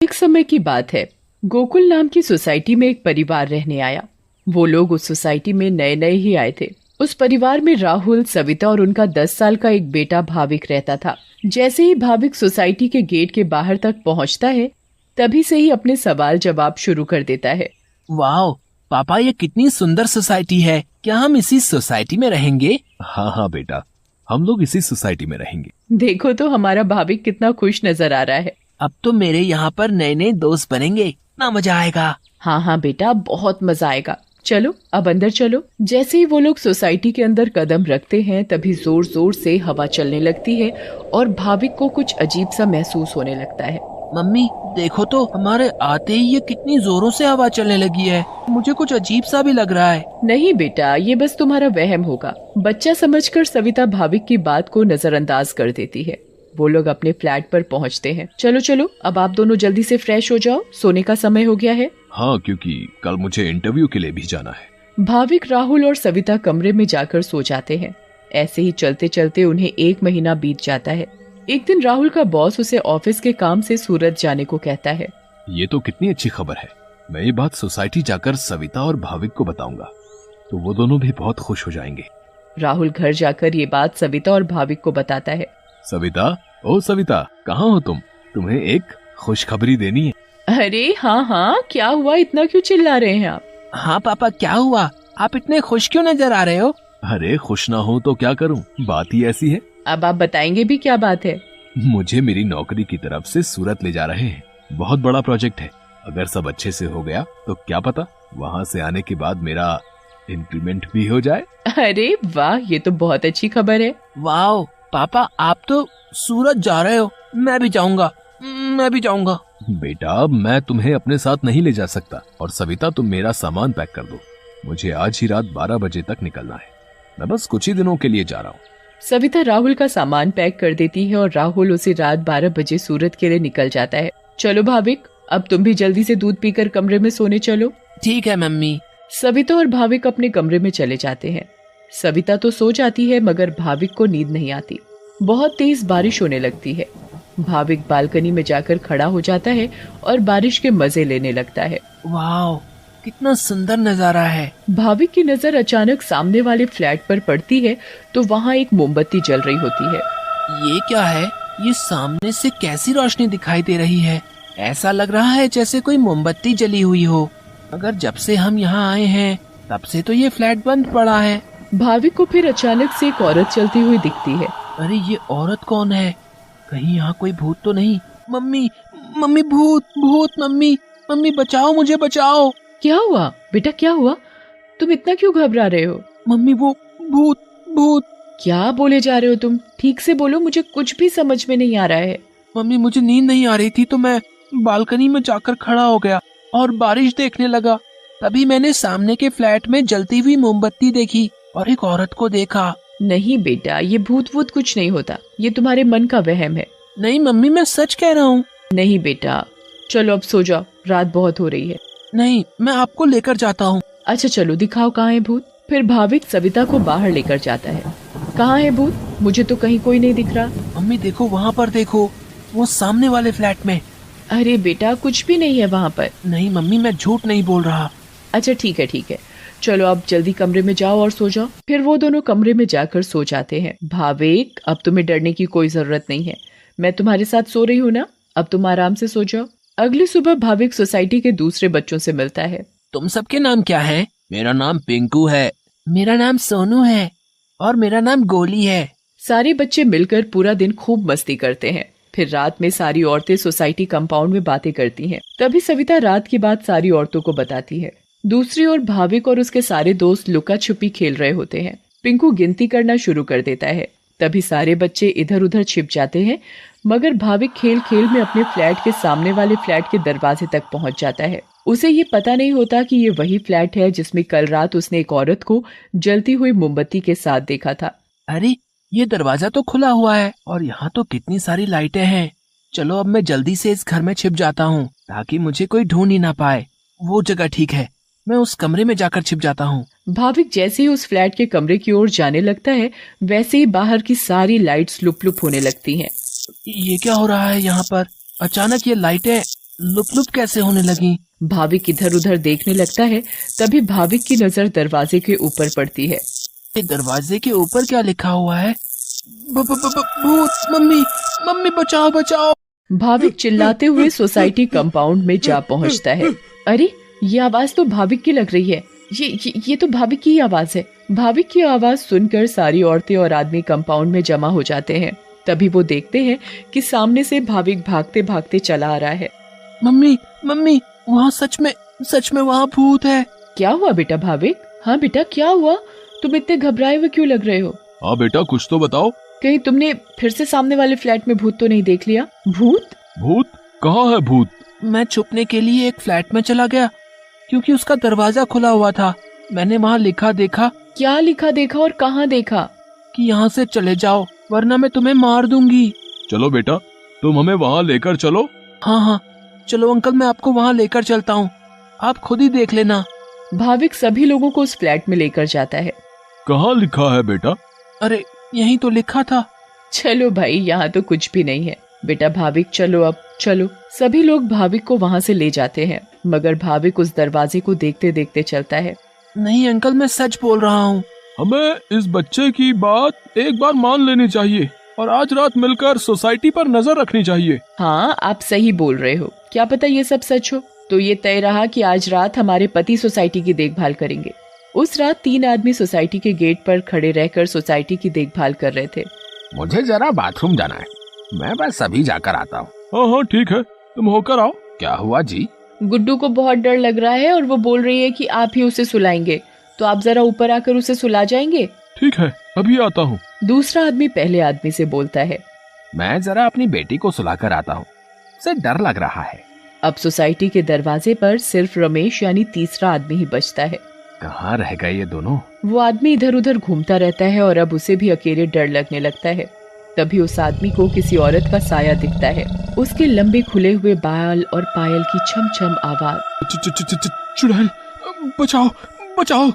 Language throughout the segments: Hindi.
एक समय की बात है। गोकुल नाम की सोसाइटी में एक परिवार रहने आया। वो लोग उस सोसाइटी में नए नए ही आए थे। उस परिवार में राहुल, सविता और उनका 10 साल का एक बेटा भाविक रहता था। जैसे ही भाविक सोसाइटी के गेट के बाहर तक पहुंचता है, तभी से ही अपने सवाल जवाब शुरू कर देता है। वाह पापा, ये कितनी सुंदर सोसाइटी है। क्या हम इसी सोसाइटी में रहेंगे? हाँ हाँ बेटा, हम लोग इसी सोसाइटी में रहेंगे। देखो तो हमारा भाविक कितना खुश नजर आ रहा है। अब तो मेरे यहाँ पर नए नए दोस्त बनेंगे, ना मजा आएगा। हाँ हाँ बेटा, बहुत मजा आएगा। चलो अब अंदर चलो। जैसे ही वो लोग सोसाइटी के अंदर कदम रखते हैं, तभी जोर जोर से हवा चलने लगती है और भाविक को कुछ अजीब सा महसूस होने लगता है। मम्मी देखो तो, हमारे आते ही ये कितनी जोरों से हवा चलने लगी है। मुझे कुछ अजीब सा भी लग रहा है। नहीं बेटा, ये बस तुम्हारा वहम होगा। बच्चा समझकर सविता भाविक की बात को नजरअंदाज कर देती है। वो लोग अपने फ्लैट पर पहुंचते हैं। चलो चलो, अब आप दोनों जल्दी से फ्रेश हो जाओ, सोने का समय हो गया है। हाँ, क्योंकि कल मुझे इंटरव्यू के लिए भी जाना है। भाविक, राहुल और सविता कमरे में जाकर सो जाते हैं। ऐसे ही चलते चलते उन्हें 1 महीना बीत जाता है। एक दिन राहुल का बॉस उसे ऑफिस के काम से सूरत जाने को कहता है। ये तो कितनी अच्छी खबर है। मैं ये बात सोसाइटी जाकर सविता और भाविक को बताऊंगा, तो वो दोनों भी बहुत खुश हो जाएंगे। राहुल घर जाकर ये बात सविता और भाविक को बताता है। सविता, ओ सविता, कहाँ हो तुम? तुम्हें एक खुशखबरी देनी है। अरे हाँ हाँ, क्या हुआ? इतना क्यों चिल्ला रहे हैं आप? हाँ पापा, क्या हुआ? आप इतने खुश क्यों नजर आ रहे हो? अरे खुश ना हो तो क्या करूं, बात ही ऐसी है। अब आप बताएंगे भी, क्या बात है? मुझे मेरी नौकरी की तरफ से सूरत ले जा रहे हैं। बहुत बड़ा प्रोजेक्ट है। अगर सब अच्छे से हो गया तो क्या पता वहाँ से आने के बाद मेरा इंक्रीमेंट भी हो जाए। अरे वाह, ये तो बहुत अच्छी खबर है। वाह पापा, आप तो सूरत जा रहे हो। मैं भी जाऊंगा, मैं भी जाऊंगा। बेटा, मैं तुम्हें अपने साथ नहीं ले जा सकता। और सविता, तुम मेरा सामान पैक कर दो। मुझे आज ही रात 12 बजे तक निकलना है। मैं बस कुछ ही दिनों के लिए जा रहा हूँ। सविता राहुल का सामान पैक कर देती है और राहुल उसे रात 12 बजे सूरत के लिए निकल जाता है। चलो भाविक, अब तुम भी जल्दी से दूध पीकर कमरे में सोने चलो। ठीक है मम्मी। सविता और भाविक अपने कमरे में चले जाते हैं। सविता तो सो जाती है, मगर भाविक को नींद नहीं आती। बहुत तेज बारिश होने लगती है। भाविक बालकनी में जाकर खड़ा हो जाता है और बारिश के मजे लेने लगता है। वाह, कितना सुंदर नजारा है। भाविक की नजर अचानक सामने वाले फ्लैट पर पड़ती है, तो वहाँ एक मोमबत्ती जल रही होती है। ये क्या है? ये सामने से कैसी रोशनी दिखाई दे रही है? ऐसा लग रहा है जैसे कोई मोमबत्ती जली हुई हो। अगर जब से हम यहाँ आए हैं, तब से तो ये फ्लैट बंद पड़ा है। भाविक को फिर अचानक से एक औरत चलती हुई दिखती है। अरे ये औरत कौन है? कहीं यहाँ कोई भूत तो नहीं? मम्मी, मम्मी, भूत भूत, मम्मी, मम्मी बचाओ, मुझे बचाओ। क्या हुआ बेटा, क्या हुआ? तुम इतना क्यों घबरा रहे हो? मम्मी, वो भूत भूत। क्या बोले जा रहे हो तुम? ठीक से बोलो, मुझे कुछ भी समझ में नहीं आ रहा है। मम्मी, मुझे नींद नहीं आ रही थी तो मैं बालकनी में जाकर खड़ा हो गया और बारिश देखने लगा। तभी मैंने सामने के फ्लैट में जलती हुई मोमबत्ती देखी और एक औरत को देखा। नहीं बेटा, ये भूत वूत कुछ नहीं होता। ये तुम्हारे मन का वहम है। नहीं मम्मी, मैं सच कह रहा हूँ। नहीं बेटा, चलो अब सो जाओ, रात बहुत हो रही है। नहीं, मैं आपको लेकर जाता हूँ। अच्छा चलो, दिखाओ कहाँ है भूत। फिर भाविक सविता को बाहर लेकर जाता है। कहाँ है भूत? मुझे तो कहीं कोई नहीं दिख रहा। मम्मी देखो, वहाँ पर देखो, वो सामने वाले फ्लैट में। अरे बेटा, कुछ भी नहीं है वहाँ पर। नहीं मम्मी, मैं झूठ नहीं बोल रहा। अच्छा ठीक है ठीक है, चलो अब जल्दी कमरे में जाओ और सो जाओ। फिर वो दोनों कमरे में जाकर सो जाते हैं। भाविक, अब तुम्हें डरने की कोई जरूरत नहीं है। मैं तुम्हारे साथ सो रही हूँ ना, अब तुम आराम से सो जाओ। अगली सुबह भाविक सोसाइटी के दूसरे बच्चों से मिलता है। तुम सबके नाम क्या है? मेरा नाम पिंकू है। मेरा नाम सोनू है। और मेरा नाम गोली है। सारे बच्चे मिलकर पूरा दिन खूब मस्ती करते हैं। फिर रात में सारी औरतें सोसाइटी कंपाउंड में बातें करती हैं। तभी सविता रात की बात सारी औरतों को बताती है। दूसरी ओर भाविक और उसके सारे दोस्त लुका छुपी खेल रहे होते हैं। पिंकू गिनती करना शुरू कर देता है। तभी सारे बच्चे इधर उधर छिप जाते हैं, मगर भाविक खेल खेल में अपने फ्लैट के सामने वाले फ्लैट के दरवाजे तक पहुंच जाता है। उसे ये पता नहीं होता कि ये वही फ्लैट है जिसमें कल रात उसने एक औरत को जलती हुई मोमबत्ती के साथ देखा था। अरे ये दरवाजा तो खुला हुआ है और यहाँ तो कितनी सारी लाइटें हैं। चलो अब मैं जल्दी से इस घर में छिप जाता हूँ ताकि मुझे कोई ढूंढ ही ना पाए। वो जगह ठीक है, मैं उस कमरे में जाकर छिप जाता हूँ। भाविक जैसे ही उस फ्लैट के कमरे की ओर जाने लगता है, वैसे ही बाहर की सारी लाइट्स लुप लुप होने लगती हैं। ये क्या हो रहा है यहाँ पर? अचानक ये लाइटें लुप लुप कैसे होने लगी? भाविक इधर उधर देखने लगता है। तभी भाविक की नजर दरवाजे के ऊपर पड़ती है। ये दरवाजे के ऊपर क्या लिखा हुआ है? भूत! मम्मी, मम्मी बचाओ बचाओ! भाविक चिल्लाते हुए सोसाइटी कंपाउंड में जा पहुंचता है। अरे, ये आवाज तो भाविक की लग रही है। ये तो भाविक की आवाज है। भाविक की आवाज सुनकर सारी औरतें और आदमी कंपाउंड में जमा हो जाते हैं। तभी वो देखते हैं कि सामने से भाविक भागते भागते चला आ रहा है। मम्मी, मम्मी, वहाँ सच में वहाँ भूत है। क्या हुआ बेटा भाविक? हाँ बेटा, क्या हुआ? तुम इतने घबराए हुए क्यों लग रहे हो? हाँ बेटा, कुछ तो बताओ। कहीं तुमने फिर से सामने वाले फ्लैट में भूत तो नहीं देख लिया? भूत? भूत? कहाँ है भूत? मैं छुपने के लिए एक फ्लैट में चला गया क्योंकि उसका दरवाजा खुला हुआ था। मैंने वहाँ लिखा देखा। क्या लिखा देखा और कहाँ देखा? कि यहाँ से चले जाओ वरना मैं तुम्हें मार दूंगी। चलो बेटा, तुम हमें वहाँ लेकर चलो। हाँ हाँ, चलो अंकल, मैं आपको वहाँ लेकर चलता हूँ, आप खुद ही देख लेना। भाविक सभी लोगों को उस फ्लैट में लेकर जाता है। कहाँ लिखा है बेटा? अरे, यहीं तो लिखा था। चलो भाई, यहाँ तो कुछ भी नहीं है। बेटा भाविक, चलो अब चलो। सभी लोग भाविक को वहाँ से ले जाते हैं, मगर भाविक उस दरवाजे को देखते देखते चलता है। नहीं अंकल, मैं सच बोल रहा हूँ। हमें इस बच्चे की बात एक बार मान लेनी चाहिए और आज रात मिलकर सोसाइटी पर नजर रखनी चाहिए। हाँ, आप सही बोल रहे हो। क्या पता ये सब सच हो। तो ये तय रहा कि आज रात हमारे पति सोसाइटी की देखभाल करेंगे। उस रात 3 आदमी सोसाइटी के गेट पर खड़े रहकर सोसाइटी की देखभाल कर रहे थे। मुझे जरा बाथरूम जाना है, मैं बस अभी जाकर आता हूँ। हाँ हाँ ठीक है, तुम होकर आओ। क्या हुआ जी? गुड्डू को बहुत डर लग रहा है और वो बोल रही है कि आप ही उसे सुलाएंगे, तो आप जरा ऊपर आकर उसे सुला जाएंगे। ठीक है, अभी आता हूँ। दूसरा आदमी पहले आदमी से बोलता है। मैं जरा अपनी बेटी को सुलाकर आता हूँ, उसे डर लग रहा है। अब सोसाइटी के दरवाजे पर सिर्फ रमेश यानी तीसरा आदमी ही बचता है। कहाँ रह गए ये दोनों? वो आदमी इधर उधर घूमता रहता है और अब उसे भी अकेले डर लगने लगता है। तभी उस आदमी को किसी औरत का साया दिखता है। उसके लंबे खुले हुए बाल और पायल की छम छम आवाज। चुड़ैल, बचाओ बचाओ,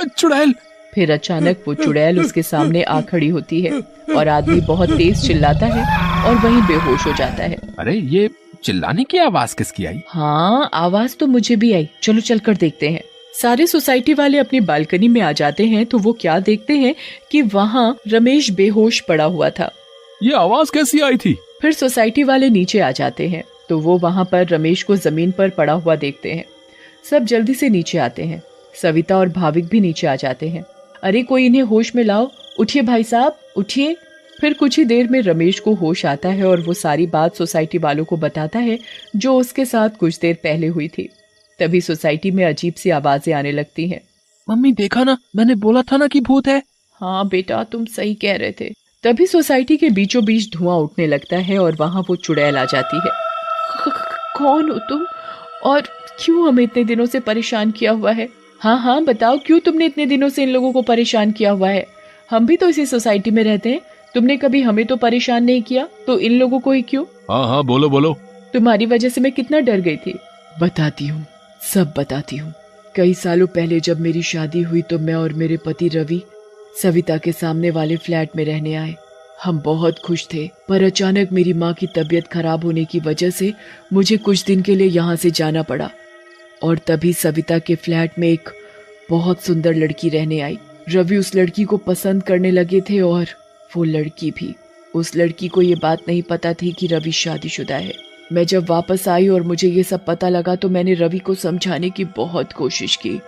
चुड़ैल। फिर अचानक वो चुड़ैल उसके सामने आ खड़ी होती है और आदमी बहुत तेज चिल्लाता है और वहीं बेहोश हो जाता है। अरे, ये चिल्लाने की आवाज किसकी आई? हाँ, आवाज तो मुझे भी आई। चलो चलकर देखते हैं। सारे सोसाइटी वाले अपनी बालकनी में आ जाते हैं तो वो क्या देखते हैं कि वहाँ रमेश बेहोश पड़ा हुआ था। ये आवाज कैसी आई थी? फिर सोसाइटी वाले नीचे आ जाते हैं तो वो वहाँ पर रमेश को जमीन पर पड़ा हुआ देखते हैं। सब जल्दी से नीचे आते हैं। सविता और भाविक भी नीचे आ जाते हैं। अरे, कोई इन्हें होश में लाओ। उठिए भाई साहब, उठिए। फिर कुछ ही देर में रमेश को होश आता है और वो सारी बात सोसाइटी वालों को बताता है जो उसके साथ कुछ देर पहले हुई थी। तभी सोसाइटी में अजीब सी आवाजें आने लगती हैं। मम्मी, देखा ना, मैंने बोला था ना कि भूत है। हाँ बेटा, तुम सही कह रहे थे। तभी सोसाइटी के बीचों बीच धुआं उठने लगता है और वहाँ वो चुड़ैल आ जाती है। कौन हो तुम और क्यों हमें इतने दिनों से परेशान किया हुआ है? हाँ हाँ बताओ, क्यों तुमने इतने दिनों से इन लोगों को परेशान किया हुआ है? हम भी तो इसी सोसाइटी में रहते हैं। तुमने कभी हमें तो परेशान नहीं किया, तो इन लोगों को ही क्यों? हाँ हाँ बोलो बोलो। तुम्हारी वजह से मैं कितना डर गई थी। बताती हूँ, सब बताती हूँ। कई सालों पहले जब मेरी शादी हुई तो मैं और मेरे पति रवि सविता के सामने वाले फ्लैट में रहने आए। हम बहुत खुश थे, पर अचानक मेरी माँ की तबीयत खराब होने की वजह से मुझे कुछ दिन के लिए यहाँ से जाना पड़ा। और तभी सविता के फ्लैट में एक बहुत सुंदर लड़की रहने आई। रवि उस लड़की को पसंद करने लगे थे और वो लड़की भी। उस लड़की को ये बात नहीं पता थी कि रवि शादीशुदा है। मैं जब वापस आई और मुझे ये सब पता लगा तो मैंने रवि को समझाने की बहुत कोशिश की,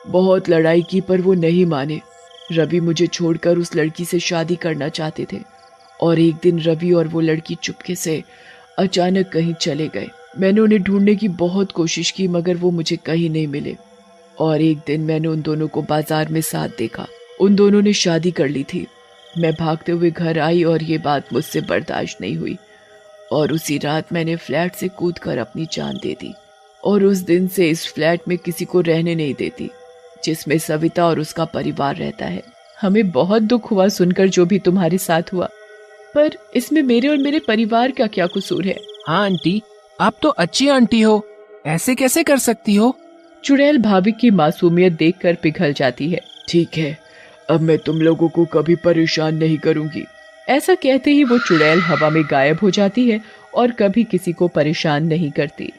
बहुत लड़ाई की, पर वो नहीं माने। रवि मुझे छोड़कर उस लड़की से शादी करना चाहते थे और एक दिन रवि और वो लड़की चुपके से अचानक कहीं चले गए। मैंने उन्हें ढूंढने की बहुत कोशिश की मगर वो मुझे कहीं नहीं मिले। और एक दिन मैंने उन दोनों को बाजार में साथ देखा। उन दोनों ने शादी कर ली थी। मैं भागते हुए घर आई और ये बात मुझसे बर्दाश्त नहीं हुई और उसी रात मैंने फ्लैट से कूदकर अपनी जान दे दी। और उस दिन से इस फ्लैट में किसी को रहने नहीं देती, जिसमें सविता और उसका परिवार रहता है। हमें बहुत दुख हुआ सुनकर जो भी तुम्हारे साथ हुआ, पर इसमें मेरे और मेरे परिवार का क्या कसूर है? हाँ आंटी, आप तो अच्छी आंटी हो, ऐसे कैसे कर सकती हो? चुड़ैल भाभी की मासूमियत देखकर पिघल जाती है। ठीक है, अब मैं तुम लोगों को कभी परेशान नहीं करूंगी। ऐसा कहते ही वो चुड़ैल हवा में गायब हो जाती है और कभी किसी को परेशान नहीं करती।